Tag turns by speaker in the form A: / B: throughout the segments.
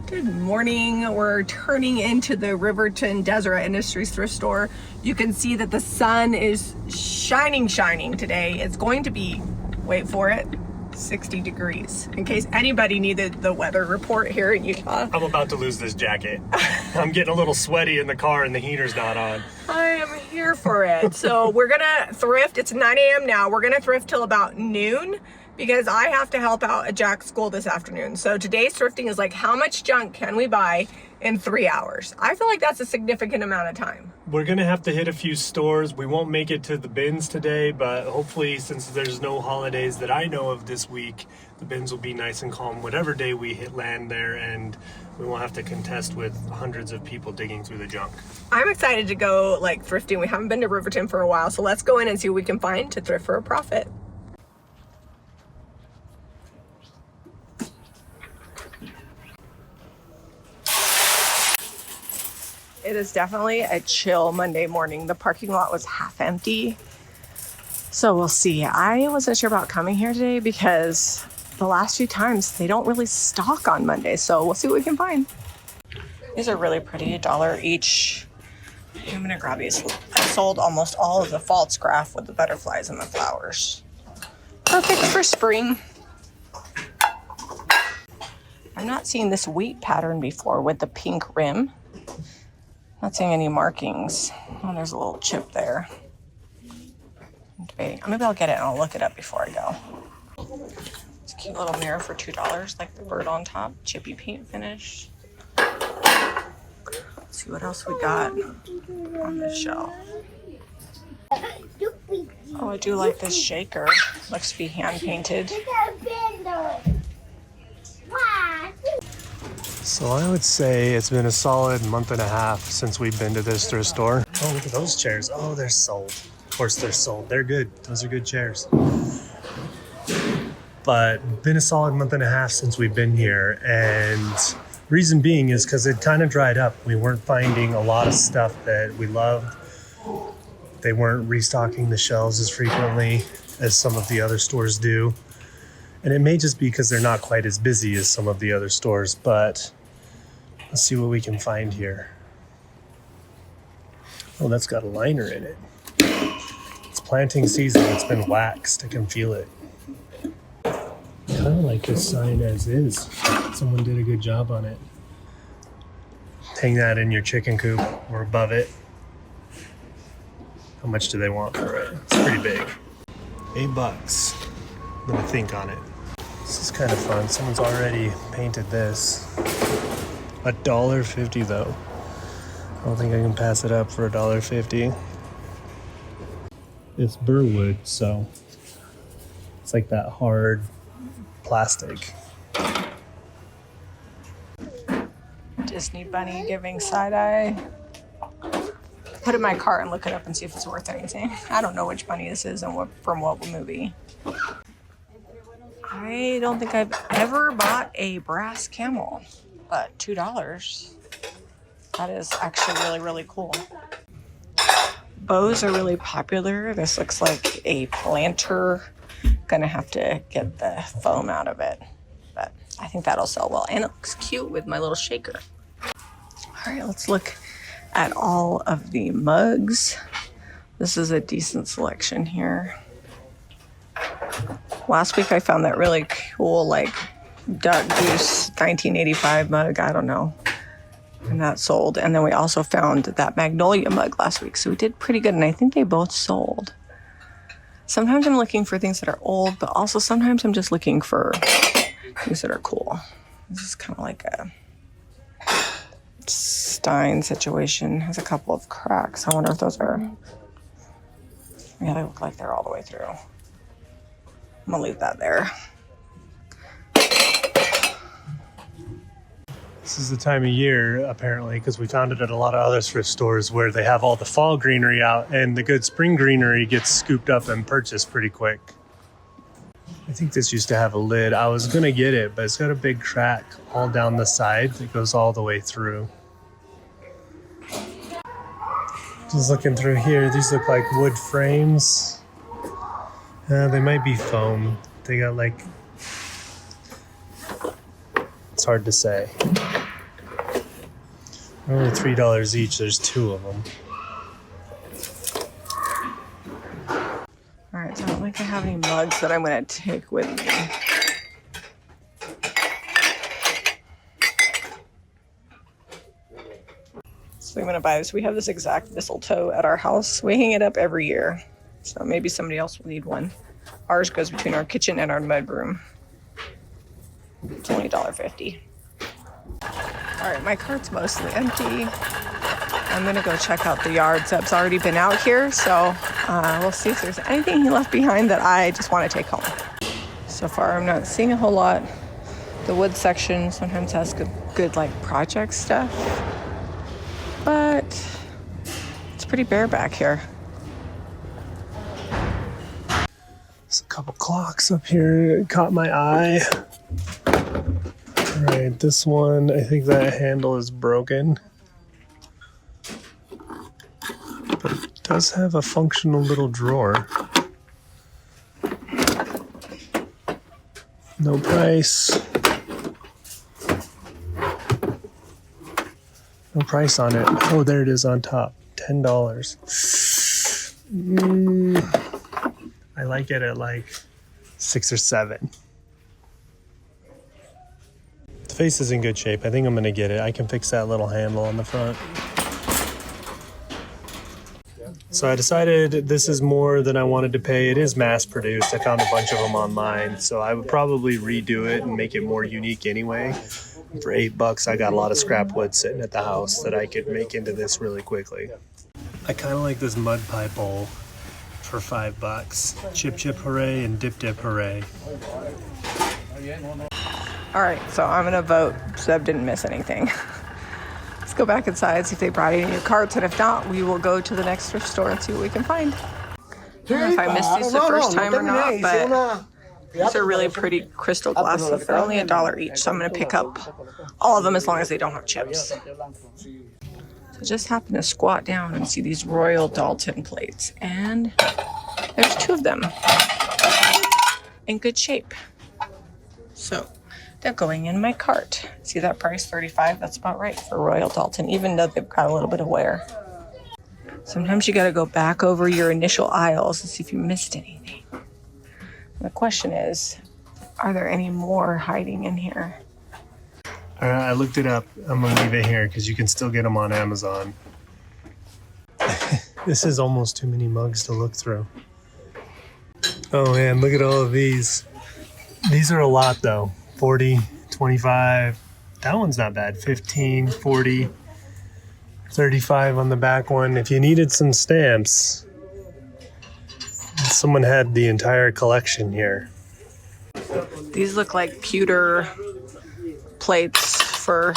A: Good morning. We're turning into the Riverton Deseret Industries thrift store. You can see that the sun is shining today. It's going to be, wait for it, 60 degrees. In case anybody needed the weather report here in Utah.
B: I'm about to lose this jacket. I'm getting a little sweaty in the car and the heater's not on.
A: I am here for it. So we're gonna thrift. It's 9 a.m. now. We're gonna thrift till about noon, because I have to help out at Jack's school this afternoon. So today's thrifting is like, how much junk can we buy in 3 hours? I feel like that's a significant amount of time.
B: We're gonna have to hit a few stores. We won't make it to the bins today, but hopefully, since there's no holidays that I know of this week, the bins will be nice and calm whatever day we hit land there, and we won't have to contest with hundreds of people digging through the junk.
A: I'm excited to go like thrifting. We haven't been to Riverton for a while, so let's go in and see what we can find to thrift for a profit. It is definitely a chill Monday morning. The parking lot was half empty. So we'll see. I wasn't sure about coming here today because the last few times they don't really stock on Monday. So we'll see what we can find. These are really pretty, $1 each. I'm gonna grab these. I sold almost all of the false graph with the butterflies and the flowers. Perfect for spring. I'm not seeing this wheat pattern before with the pink rim. Not seeing any markings. Oh, there's a little chip there. Okay, maybe I'll get it and I'll look it up before I go. It's a cute little mirror for $2, like the bird on top. Chippy paint finish. Let's see what else we got on this shelf. Oh, I do like this shaker. Looks to be hand painted.
B: So I would say it's been a solid month and a half since we've been to this thrift store. Oh, look at those chairs. Oh, they're sold. Of course they're sold. They're good. Those are good chairs. But been a solid month and a half since we've been here. And reason being is because it kind of dried up. We weren't finding a lot of stuff that we loved. They weren't restocking the shelves as frequently as some of the other stores do. And it may just be because they're not quite as busy as some of the other stores, but let's see what we can find here. Oh, that's got a liner in it. It's planting season. It's been waxed. I can feel it. Kind of like this sign as is. Someone did a good job on it. Hang that in your chicken coop or above it. How much do they want for it? It's pretty big. $8. Let me think on it. This is kind of fun. Someone's already painted this. $1.50 though. I don't think I can pass it up for $1.50. It's burwood, so it's like that hard plastic.
A: Disney bunny giving side eye. Put it in my cart and look it up and see if it's worth anything. I don't know which bunny this is and what from what movie. I don't think I've ever bought a brass camel, but $2. That is actually really, really cool. Bows are really popular. This looks like a planter. Gonna have to get the foam out of it, but I think that'll sell well. And it looks cute with my little shaker. All right, let's look at all of the mugs. This is a decent selection here. Last week I found that really cool, like Duck Goose 1985 mug. I don't know. And that sold. And then we also found that Magnolia mug last week. So we did pretty good. And I think they both sold. Sometimes I'm looking for things that are old, but also sometimes I'm just looking for things that are cool. This is kind of like a Stein situation. Has a couple of cracks. I wonder if those are... Yeah, they look like they're all the way through. I'm gonna leave that there.
B: This is the time of year, apparently, because we found it at a lot of other thrift stores where they have all the fall greenery out and the good spring greenery gets scooped up and purchased pretty quick. I think this used to have a lid. I was gonna get it, but it's got a big crack all down the side that goes all the way through. Just looking through here, these look like wood frames. They might be foam. They got like, it's hard to say. They're only $3 each. There's 2 of them.
A: All right, so I don't think I have any mugs that I'm gonna take with me. So I'm gonna buy this. We have this exact mistletoe at our house. We hang it up every year. So maybe somebody else will need one. Ours goes between our kitchen and our mudroom. It's only $1.50. All right, my cart's mostly empty. I'm gonna go check out the yard. Zeb's already been out here, so we'll see if there's anything he left behind that I just want to take home. So far, I'm not seeing a whole lot. The wood section sometimes has good like project stuff, but it's pretty bare back here.
B: There's a couple clocks up here that caught my eye. All right, this one, I think that handle is broken. But it does have a functional little drawer. No price. No price on it. Oh, there it is on top. $10. I like it at like 6 or 7. The face is in good shape. I think I'm gonna get it. I can fix that little handle on the front. So I decided this is more than I wanted to pay. It is mass produced. I found a bunch of them online, so I would probably redo it and make it more unique anyway. For $8, I got a lot of scrap wood sitting at the house that I could make into this really quickly. I kind of like this mud pie bowl for $5. Chip chip hooray and dip dip hooray.
A: All right, so I'm gonna vote. Zeb didn't miss anything. Let's go back inside, see if they brought any new carts, and if not, we will go to the next thrift store and see what we can find. I don't know if I missed these the first time or not, but these are really pretty crystal glasses. They're only $1 each, so I'm gonna pick up all of them as long as they don't have chips. So I just happened to squat down and see these Royal Dalton plates, and there's 2 of them in good shape. So they're going in my cart. See that price, $35? That's about right for Royal Dalton, even though they've got a little bit of wear. Sometimes you gotta go back over your initial aisles and see if you missed anything. The question is, are there any more hiding in here?
B: All right, I looked it up. I'm gonna leave it here because you can still get them on Amazon. This is almost too many mugs to look through. Oh man, look at all of these. These are a lot though. 40, 25. That one's not bad. 15, 40, 35 on the back one. If you needed some stamps, someone had the entire collection here.
A: These look like pewter plates for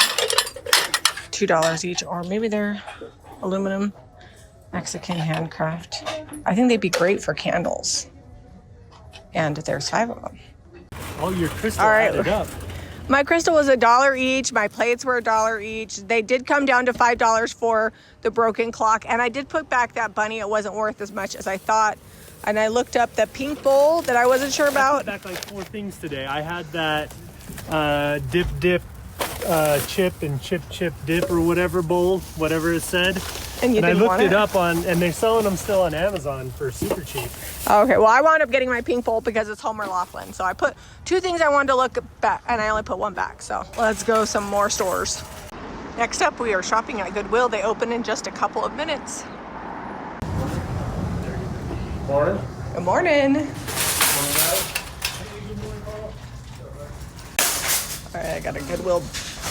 A: $2 each, or maybe they're aluminum. Mexican handcraft. I think they'd be great for candles. And there's 5 of them.
B: All your crystal
A: All right.
B: added up.
A: My crystal was $1 each. My plates were $1 each. They did come down to $5 for the broken clock. And I did put back that bunny. It wasn't worth as much as I thought. And I looked up the pink bowl that I wasn't sure about.
B: I put back like 4 things today. I had that dip chip and chip dip or whatever bowl, whatever it said.
A: And
B: I looked it up on, and they're selling them still on Amazon for super cheap.
A: Okay, well, I wound up getting my pink bowl because it's Homer Laughlin. So I put 2 things I wanted to look back, and I only put 1 back. So let's go some more stores. Next up, we are shopping at Goodwill. They open in just a couple of minutes.
B: Morning.
A: Good morning. All right, I got a Goodwill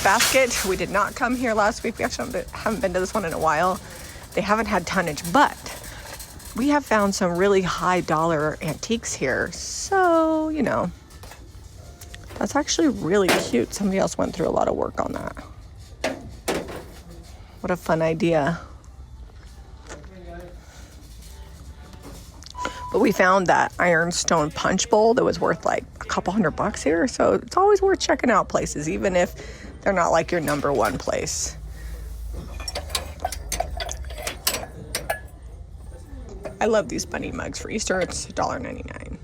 A: basket. We did not come here last week. We actually haven't been to this one in a while. They haven't had tonnage, but we have found some really high dollar antiques here. So, you know, that's actually really cute. Somebody else went through a lot of work on that. What a fun idea. But we found that ironstone punch bowl that was worth like a couple $100 here. So it's always worth checking out places, even if they're not like your #1 place. I love these bunny mugs for Easter. It's $1.99.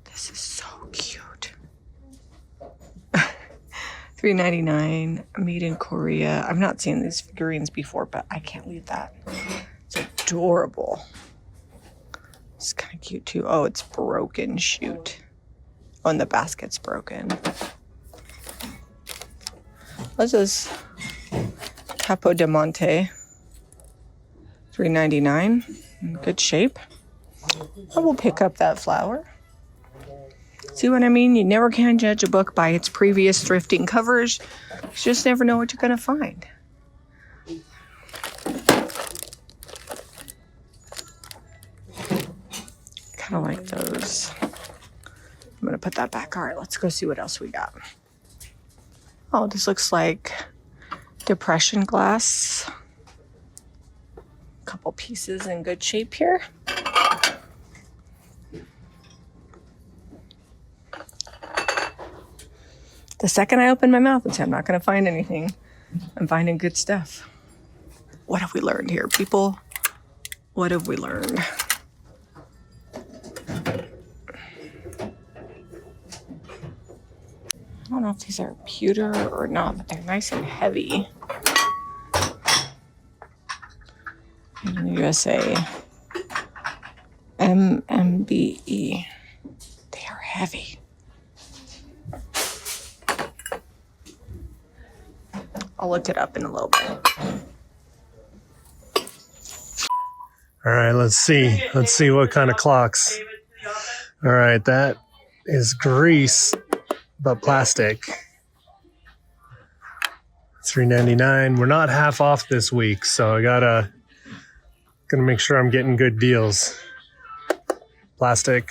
A: This is so cute. $3.99, made in Korea. I've not seen these figurines before, but I can't leave that. It's adorable. It's kind of cute too. Oh, it's broken. Shoot. Oh, and the basket's broken. This is Capo di Monte. $3.99. In good shape. I will pick up that flower. See what I mean? You never can judge a book by its previous thrifting covers. You just never know what you're going to find. Kind of like those. I'm going to put that back. All right, let's go see what else we got. Oh, this looks like depression glass. A couple pieces in good shape here. The second I open my mouth and say I'm not going to find anything, I'm finding good stuff. What have we learned here, people? What have we learned? I don't know if these are pewter or not, but they're nice and heavy. In the USA, MMBE. They are heavy. I'll look it up in a little bit.
B: All right, let's see. Let's see what kind of clocks. All right, that is grease, but plastic. $3.99. We're not half off this week, so I gonna make sure I'm getting good deals. Plastic.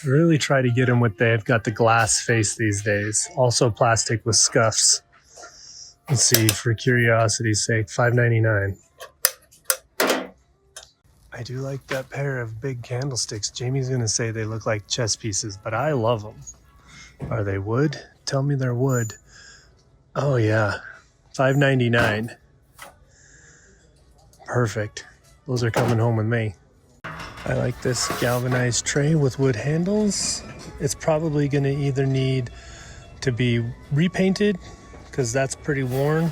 B: Really try to get them with they've got the glass face these days. Also plastic with scuffs. Let's see, for curiosity's sake, $5.99. I do like that pair of big candlesticks. Jamie's gonna say they look like chess pieces, but I love them. Are they wood? Tell me they're wood. Oh yeah, $5.99. Perfect. Those are coming home with me. I like this galvanized tray with wood handles. It's probably going to either need to be repainted because that's pretty worn,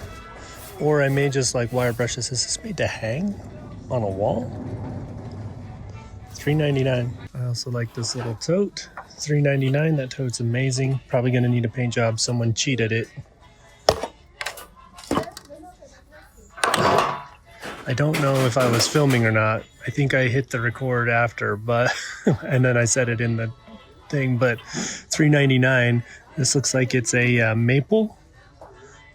B: or I may just like wire brush this. Is this made to hang on a wall? $3.99. I also like this little tote. $3.99. That tote's amazing. Probably going to need a paint job. Someone cheated it. I don't know if I was filming or not. I think I hit the record after, but and then I said it in the thing, but $3.99. This looks like it's a maple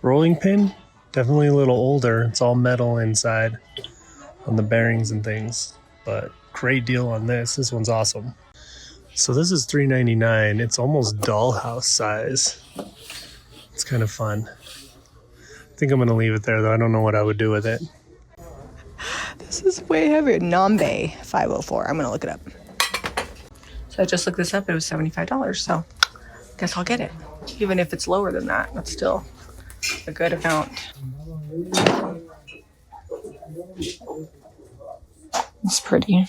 B: rolling pin. Definitely a little older. It's all metal inside on the bearings and things, but great deal on this. This one's awesome. So this is $3.99. It's almost dollhouse size. It's kind of fun. I think I'm going to leave it there, though. I don't know what I would do with it.
A: This is way heavier. Nambe 504. I'm going to look it up. So I just looked this up. It was $75. So I guess I'll get it. Even if it's lower than that, that's still a good amount. It's pretty.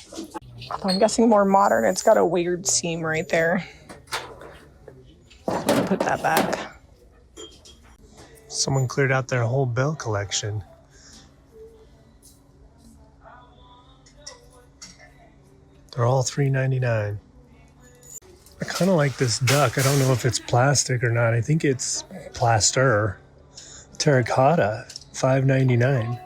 A: I'm guessing more modern. It's got a weird seam right there. I'm going to put that back.
B: Someone cleared out their whole bell collection. They're all $3.99. I kind of like this duck. I don't know if it's plastic or not. I think it's plaster. Terracotta, $5.99.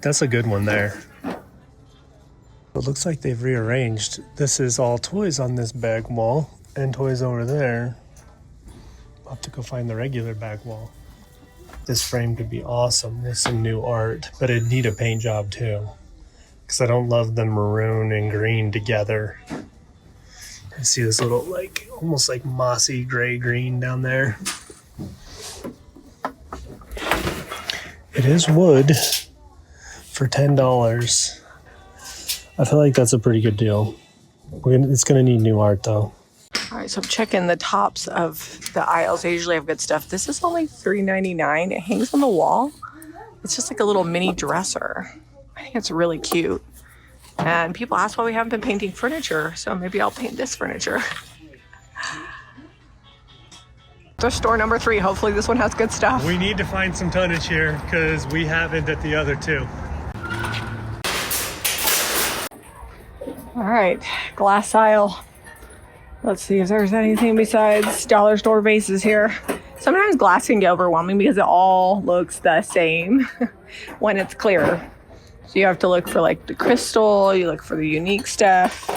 B: That's a good one there. It looks like they've rearranged. This is all toys on this back wall and toys over there. I'll have to go find the regular back wall. This frame could be awesome with some new art, but it'd need a paint job too, because I don't love the maroon and green together. I see this little, like, almost like mossy gray green down there. It is wood for $10. I feel like that's a pretty good deal. It's going to need new art though.
A: All right, so I'm checking the tops of the aisles. They usually have good stuff. This is only $3.99. It hangs on the wall. It's just like a little mini dresser. I think it's really cute. And people ask why we haven't been painting furniture, so maybe I'll paint this furniture. thrift store number 3. Hopefully this one has good stuff.
B: We need to find some tonnage here because we haven't at the other two.
A: All right, glass aisle. Let's see if there's anything besides dollar store vases here. Sometimes glass can get overwhelming because it all looks the same when it's clear. So you have to look for like the crystal, you look for the unique stuff.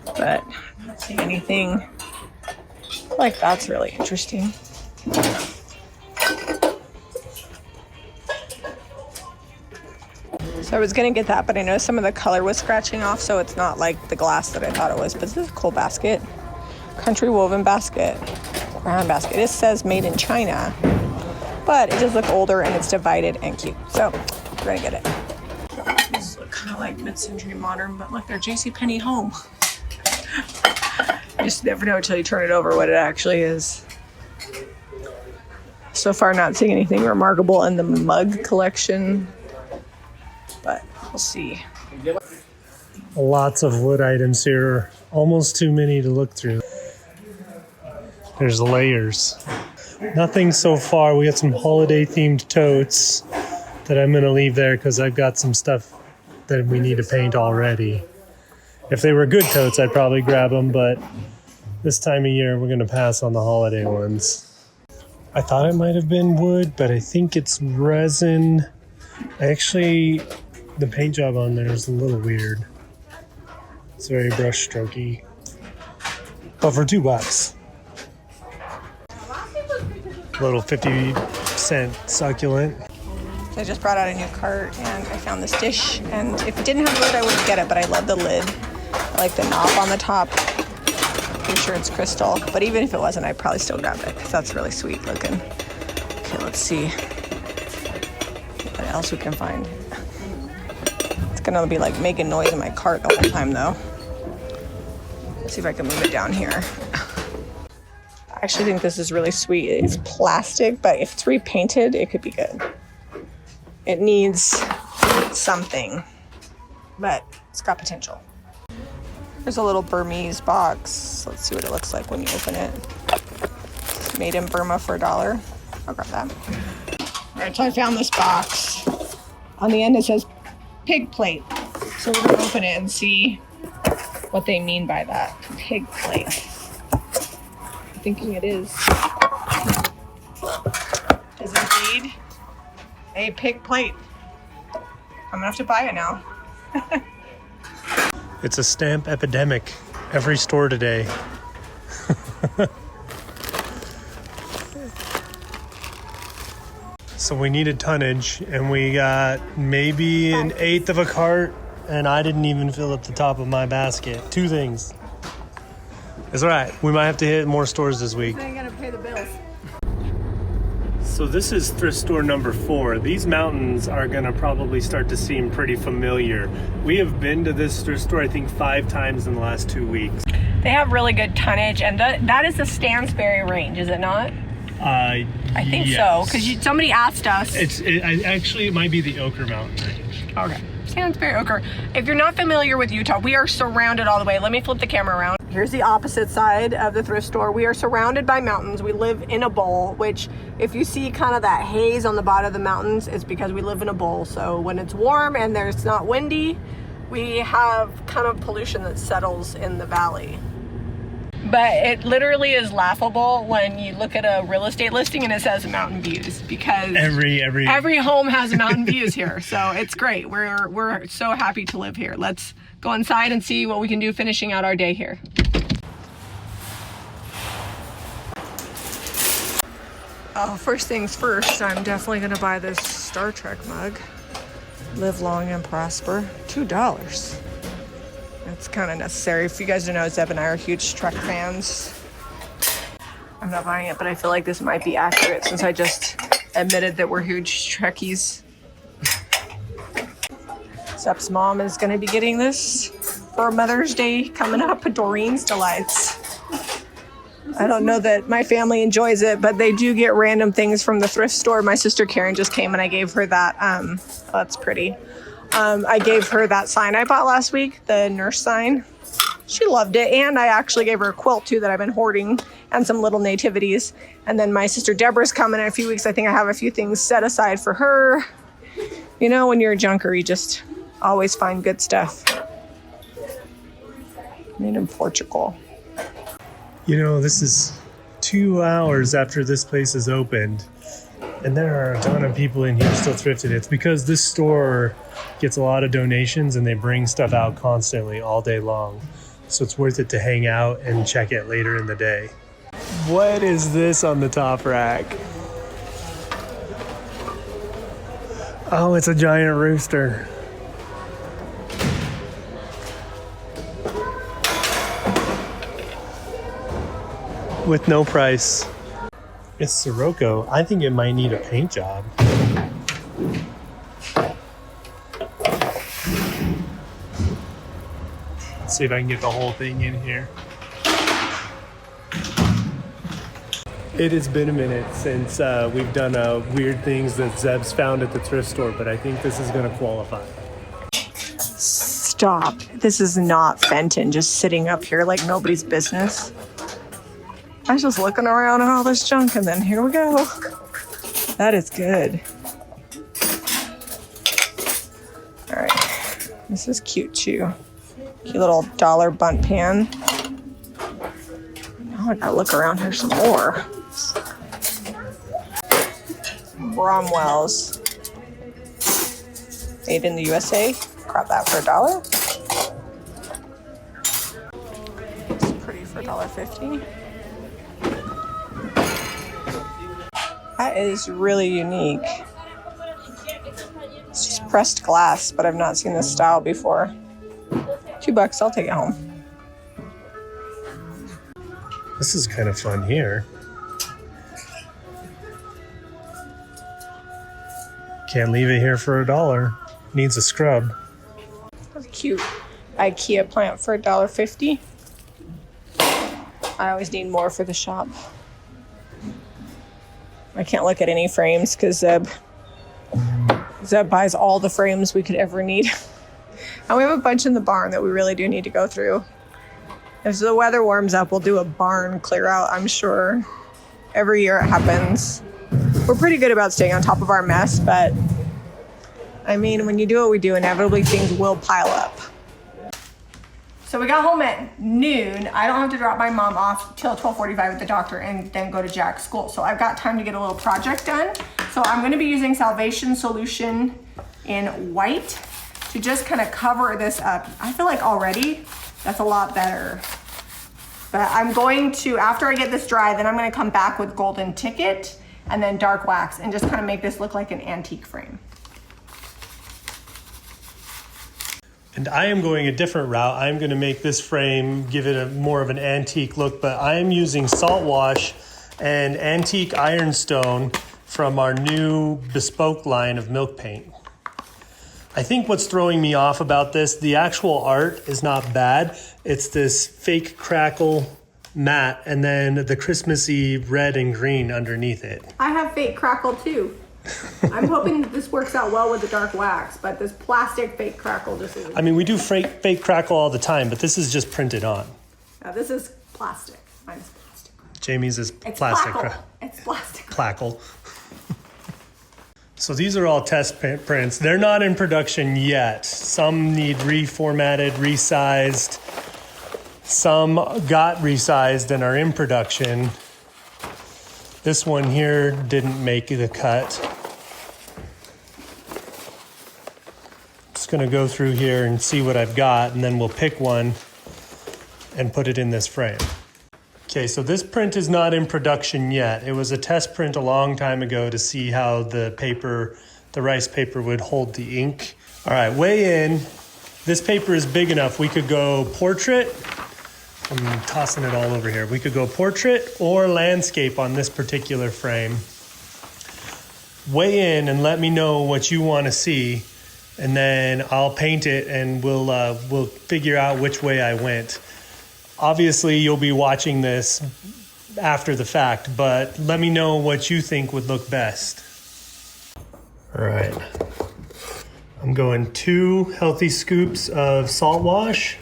A: But I'm not seeing anything like that's really interesting. So I was gonna get that, but I know some of the color was scratching off, so it's not like the glass that I thought it was. But this is a cool basket. Country woven basket. Round basket. It says made in China, but it does look older and it's divided and cute. So we're gonna get it. These look kind of like mid-century modern, but look, they're JCPenney home. You just never know until you turn it over what it actually is. So far, not seeing anything remarkable in the mug collection, but we'll see.
B: Lots of wood items here, almost too many to look through. There's layers. Nothing so far. We got some holiday themed totes that I'm gonna leave there because I've got some stuff that we need to paint already. If they were good totes, I'd probably grab them, but this time of year, we're gonna pass on the holiday ones. I thought it might have been wood, but I think it's resin. Actually, the paint job on there is a little weird. It's very brush strokey. But for $2. Little 50-cent succulent.
A: So I just brought out a new cart and I found this dish, and if it didn't have a lid I wouldn't get it, but I love the lid. I like the knob on the top. Pretty sure it's crystal, but even if it wasn't, I'd probably still grab it because that's really sweet looking. Okay, let's see what else we can find. It's gonna be like making noise in my cart the whole time though. Let's see if I can move it down here. I actually think this is really sweet. It's plastic, but if it's repainted, it could be good. It needs something, but it's got potential. There's a little Burmese box. Let's see what it looks like when you open it. It's made in Burma for $1. I'll grab that. All right, so I found this box. On the end it says pig plate. So we're gonna open it and see what they mean by that. Pig plate. I'm thinking it is indeed a pig plate. I'm gonna have to buy it now.
B: It's a stamp epidemic. Every store today. So we needed tonnage, and we got maybe an eighth of a cart, and I didn't even fill up the top of my basket. 2 things. It's all right. We might have to hit more stores this week.
A: I gotta pay the bills.
B: So this is thrift store number 4. These mountains are gonna probably start to seem pretty familiar. We have been to this thrift store, I think 5 times in the last 2 weeks.
A: They have really good tonnage, and that is the Stansberry range, is it not? I think
B: yes.
A: so, because somebody asked us.
B: Actually, it might be the Ochre Mountain range.
A: Okay. Stansberry Ochre. If you're not familiar with Utah, we are surrounded all the way. Let me flip the camera around. Here's the opposite side of the thrift store. We are surrounded by mountains. We live in a bowl, which if you see kind of that haze on the bottom of the mountains, it's because we live in a bowl. So when it's warm and there's not windy, we have kind of pollution that settles in the valley. But it literally is laughable when you look at a real estate listing and it says mountain views, because every home has mountain views here. So it's great. We're so happy to live here. Let's go inside and see what we can do finishing out our day here. First things first, I'm definitely gonna buy this Star Trek mug. Live long and prosper. $2. It's kind of necessary. If you guys don't know, Zeb and I are huge Trek fans. I'm not buying it, but I feel like this might be accurate since I just admitted that we're huge Trekkies. Zeb's mom is going to be getting this for Mother's Day coming up, Doreen's Delights. I don't know that my family enjoys it, but they do get random things from the thrift store. My sister Karen just came and I gave her that. Oh, that's pretty. I gave her that sign I bought last week, the nurse sign. She loved it, and I actually gave her a quilt too that I've been hoarding, and some little nativities. And then my sister Deborah's coming in a few weeks. I think I have a few things set aside for her. You know, when you're a junker, you just always find good stuff. Made in Portugal.
B: You know, this is 2 hours after this place is opened, and there are a ton of people in here still thrifting. It's because this store gets a lot of donations and they bring stuff out constantly all day long. So it's worth it to hang out and check it later in the day. What is this on the top rack? Oh, it's a giant rooster. With no price. It's Sirocco. I think it might need a paint job. Let's see if I can get the whole thing in here. It has been a minute since we've done weird things that Zeb's found at the thrift store, but I think this is going to qualify.
A: Stop. This is not Fenton just sitting up here like nobody's business. I was just looking around at all this junk, and then here we go. That is good. All right. This is cute too. Cute little dollar bunt pan. Oh, I gotta look around here some more. Bromwell's. Made in the USA. Grab that for $1. It's pretty for $1.50. That is really unique. It's just pressed glass, but I've not seen this style before. $2, I'll take it home.
B: This is kind of fun here. Can't leave it here for $1. Needs a scrub.
A: That's a cute IKEA plant for $1.50. I always need more for the shop. I can't look at any frames because Zeb buys all the frames we could ever need. And we have a bunch in the barn that we really do need to go through. As the weather warms up, we'll do a barn clear out, I'm sure. Every year it happens. We're pretty good about staying on top of our mess, but I mean, when you do what we do, inevitably things will pile up. So we got home at noon. I don't have to drop my mom off till 12:45 at the doctor and then go to Jack's school. So I've got time to get a little project done. So I'm gonna be using Salvation Solution in white to just kind of cover this up. I feel like already that's a lot better. But I'm going to, after I get this dry, then I'm gonna come back with golden ticket and then dark wax and just kind of make this look like an antique frame.
B: And I am going a different route. I'm going to make this frame, give it a more of an antique look, but I am using salt wash and antique ironstone from our new bespoke line of milk paint. I think what's throwing me off about this, the actual art is not bad. It's this fake crackle matte and then the Christmassy red and green underneath it.
A: I have fake crackle too. I'm hoping that this works out well with the dark wax, but this plastic fake crackle just isn't.
B: I mean, we do fake crackle all the time, but this is just printed on.
A: This is plastic. Mine's plastic.
B: Jamie's is
A: It's
B: plastic.
A: Plackle. It's plastic.
B: Clackle. So these are all test prints. They're not in production yet. Some need reformatted, resized. Some got resized and are in production. This one here didn't make the cut. Just gonna go through here and see what I've got, and then we'll pick one and put it in this frame. Okay, so this print is not in production yet. It was a test print a long time ago to see how the paper, the rice paper would hold the ink. All right, weigh in. This paper is big enough. We could go portrait. I'm tossing it all over here. We could go portrait or landscape on this particular frame. Weigh in and let me know what you want to see, and then I'll paint it and we'll figure out which way I went. Obviously, you'll be watching this after the fact, but let me know what you think would look best. All right. I'm going 2 healthy scoops of salt wash.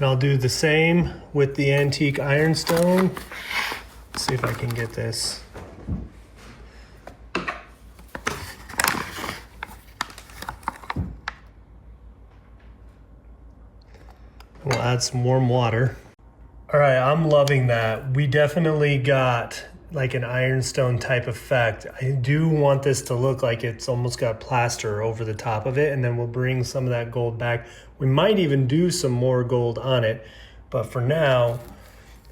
B: And I'll do the same with the antique ironstone. Let's see if I can get this. We'll add some warm water. All right, I'm loving that. We definitely got like an ironstone type effect. I do want this to look like it's almost got plaster over the top of it, and then we'll bring some of that gold back. We might even do some more gold on it, but for now,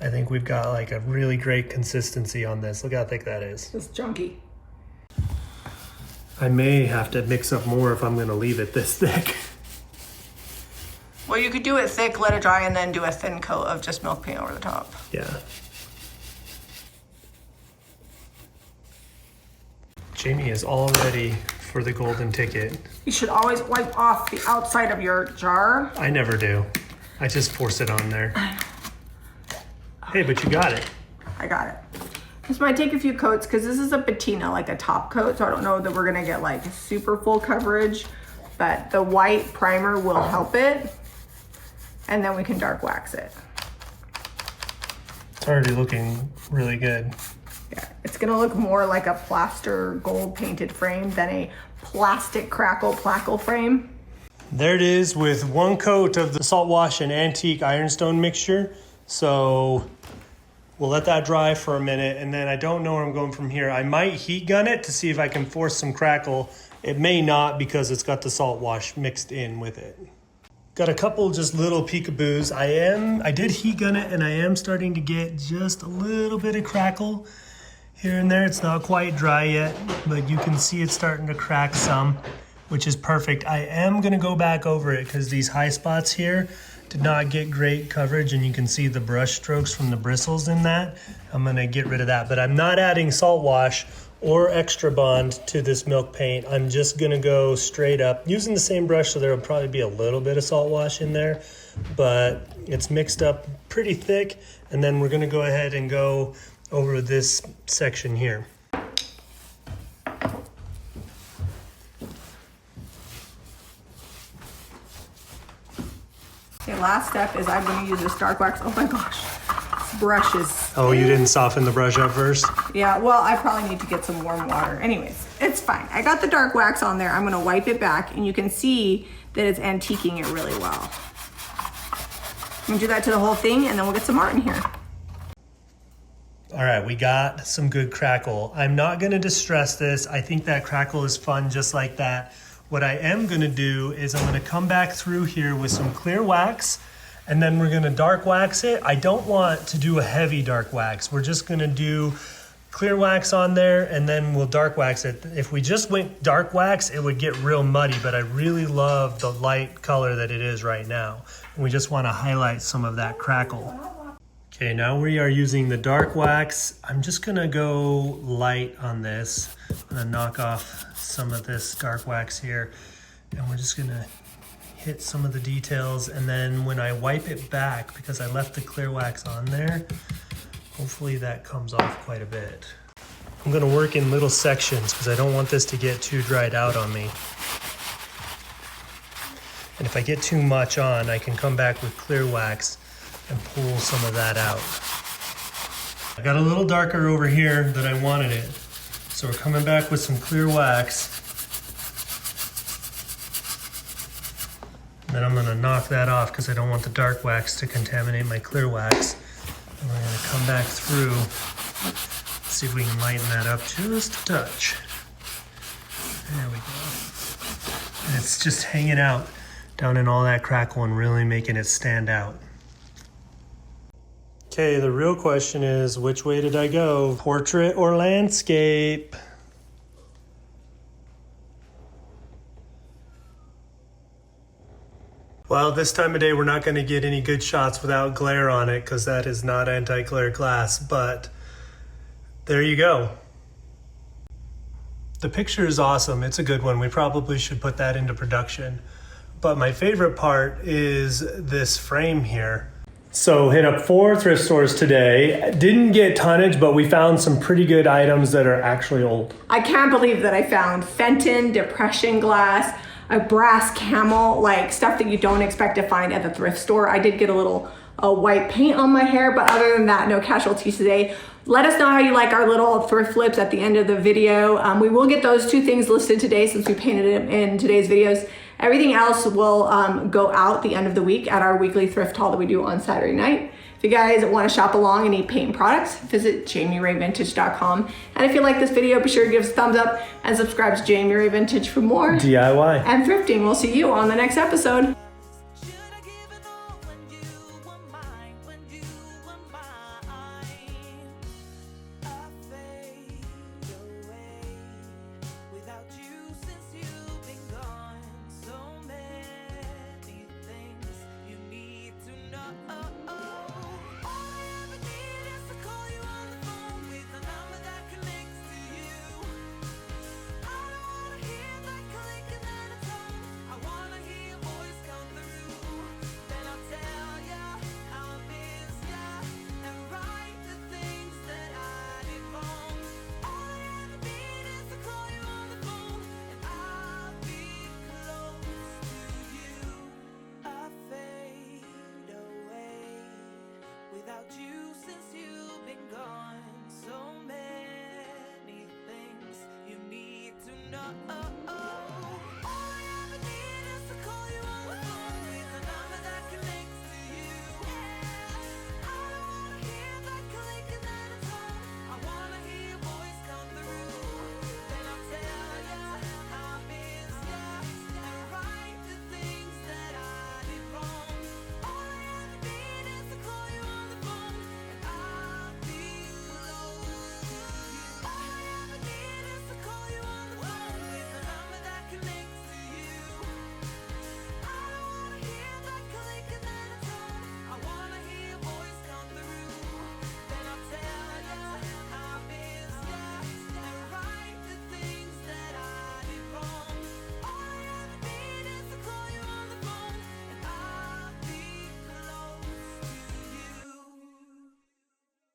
B: I think we've got like a really great consistency on this. Look how thick that is.
A: It's chunky.
B: I may have to mix up more if I'm gonna leave it this thick.
A: Well, you could do it thick, let it dry, and then do a thin coat of just milk paint over the top.
B: Yeah. Jami is all ready for the golden ticket.
A: You should always wipe off the outside of your jar.
B: I never do. I just force it on there. Hey, but you got it.
A: I got it. This might take a few coats because this is a patina, like a top coat, so I don't know that we're gonna get like super full coverage, but the white primer will help it, and then we can dark wax it.
B: It's already looking really good.
A: Yeah, it's gonna look more like a plaster gold painted frame than a plastic crackle plackle frame.
B: There it is with one coat of the salt wash and antique ironstone mixture. So we'll let that dry for a minute, and then I don't know where I'm going from here. I might heat gun it to see if I can force some crackle. It may not because it's got the salt wash mixed in with it. Got a couple just little peekaboos. I did heat gun it, and I am starting to get just a little bit of crackle here and there. It's not quite dry yet, but you can see it's starting to crack some, which is perfect. I am gonna go back over it because these high spots here did not get great coverage, and you can see the brush strokes from the bristles in that. I'm gonna get rid of that, but I'm not adding salt wash or extra bond to this milk paint. I'm just gonna go straight up using the same brush, so there'll probably be a little bit of salt wash in there, but it's mixed up pretty thick. And then we're gonna go ahead and go over this section here.
A: Okay, last step is I'm gonna use this dark wax. Oh my gosh, this brush is...
B: Oh, you didn't soften the brush up first?
A: Yeah, well, I probably need to get some warm water. Anyways, it's fine. I got the dark wax on there. I'm gonna wipe it back, and you can see that it's antiquing it really well. I'm gonna do that to the whole thing, and then we'll get some art in here.
B: All right, we got some good crackle. I'm not gonna distress this. I think that crackle is fun just like that. What I am gonna do is I'm gonna come back through here with some clear wax, and then we're gonna dark wax it. I don't want to do a heavy dark wax. We're just gonna do clear wax on there, and then we'll dark wax it. If we just went dark wax, it would get real muddy, but I really love the light color that it is right now. And we just wanna highlight some of that crackle. Okay, now we are using the dark wax. I'm just gonna go light on this. I'm gonna knock off some of this dark wax here, and we're just gonna hit some of the details. And then when I wipe it back, because I left the clear wax on there, hopefully that comes off quite a bit. I'm gonna work in little sections because I don't want this to get too dried out on me. And if I get too much on, I can come back with clear wax and pull some of that out. I got a little darker over here than I wanted it. So we're coming back with some clear wax. Then I'm gonna knock that off because I don't want the dark wax to contaminate my clear wax. And we're gonna come back through, see if we can lighten that up just a touch. There we go. And it's just hanging out down in all that crackle and really making it stand out. Okay, the real question is, which way did I go? Portrait or landscape? Well, this time of day, we're not gonna get any good shots without glare on it because that is not anti-glare glass, but there you go. The picture is awesome. It's a good one. We probably should put that into production. But my favorite part is this frame here. So hit up 4 thrift stores today. Didn't get tonnage, but we found some pretty good items that are actually old.
A: I can't believe that I found Fenton depression glass, a brass camel, like stuff that you don't expect to find at the thrift store. I did get a little white paint on my hair, but other than that, no casualties today. Let us know how you like our little thrift flips at the end of the video. We will get those 2 things listed today since we painted it in today's videos. Everything else will go out the end of the week at our weekly thrift haul that we do on Saturday night. If you guys want to shop along and need paint and products, visit JamiRayVintage.com. And if you like this video, be sure to give us a thumbs up and subscribe to Jami Ray Vintage for more
B: DIY
A: and thrifting. We'll see you on the next episode.
C: Without you, since you've been gone, so many things you need to know.